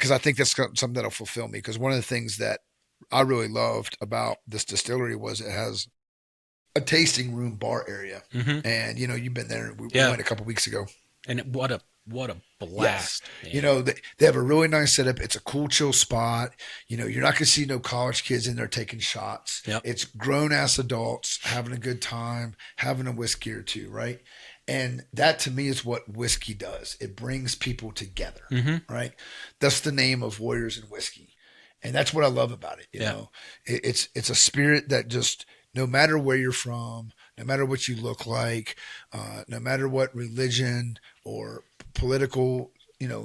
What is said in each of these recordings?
because I think that's something that'll fulfill me. Because one of the things that I really loved about this distillery was it has a tasting room bar area. Hmm. And you've been there. We Yeah. went a couple weeks ago. And what a Yes. blast, man. They have a really nice setup. It's a cool, chill spot. You're not going to see no college kids in there taking shots. Yep. It's grown ass adults having a good time, having a whiskey or two, right? And that to me is what whiskey does. It brings people together, Hmm. right? That's the name of Warriors and Whiskey. And that's what I love about it. Yeah. It's a spirit that just no matter where you're from, no matter what you look like, no matter what religion or political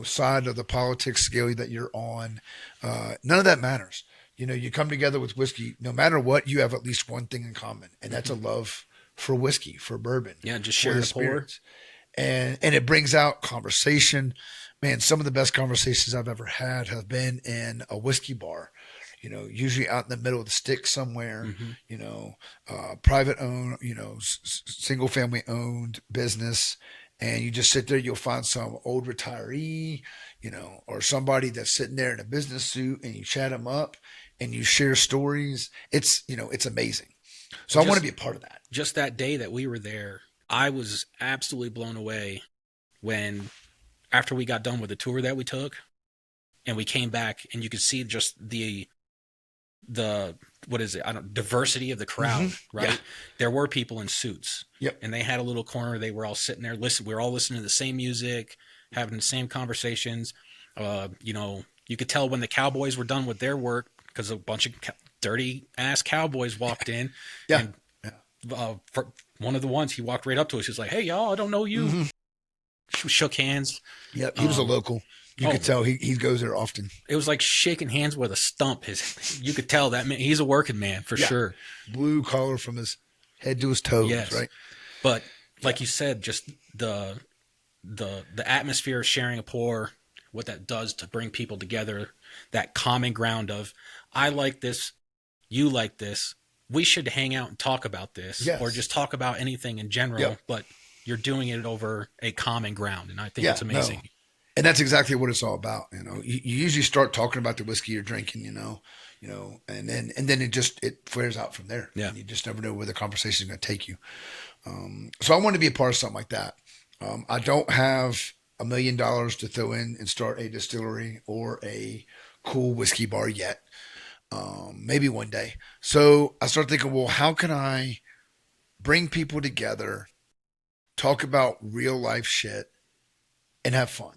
side of the politics scale that you're on, none of that matters. You come together with whiskey. No matter what, you have at least one thing in common, and that's a Hmm. love for whiskey, for bourbon, Yeah, just for sharing the a pour. spirits, and it brings out conversation. Man, some of the best conversations I've ever had have been in a whiskey bar. Usually out in the middle of the sticks somewhere. Hmm. Private owned, single family owned business, and you just sit there. You'll find some old retiree, or somebody that's sitting there in a business suit, and you chat them up, and you share stories. It's amazing. Well, So I want to be a part of that. just that day that we were there, I was absolutely blown away when after we got done with the tour that we took and we came back and you could see just the what is it? I don't diversity of the Hmm. crowd, Yeah. right? There were people in suits, Yep. and they had a little corner. They were all sitting there, listen. We were all listening to the same music, having the same conversations. You could tell when the cowboys were done with their work because a bunch of dirty ass cowboys walked in, Yeah. and Yeah. for one of the ones, he walked right up to us. He was like, "Hey, y'all, I don't know you." Hmm. Shook hands. Yep. He was a Um, local. You oh, could tell he goes there often. it was like shaking hands with a stump. You could tell that man, he's a working man for Yeah. sure. Blue collar from his head to his toes, Yes, right? but Yeah. like you said, just the atmosphere of sharing a pour, what that does to bring people together, that common ground of I like this, you like this, we should hang out and talk about this, or Yes. just talk about anything in general, Yep. but you're doing it over a common ground, and I think Yeah. it's No. amazing. And that's exactly what it's all about. You usually start talking about the whiskey you're drinking, and then it flares out from there, Yeah. and you just never know where the conversation is going to take you. So I want to be a part of something like that. I don't have $1 million to throw in and start a distillery or a cool whiskey bar yet. Maybe one day. So I start thinking, well, how can I bring people together, talk about real life shit, and have fun?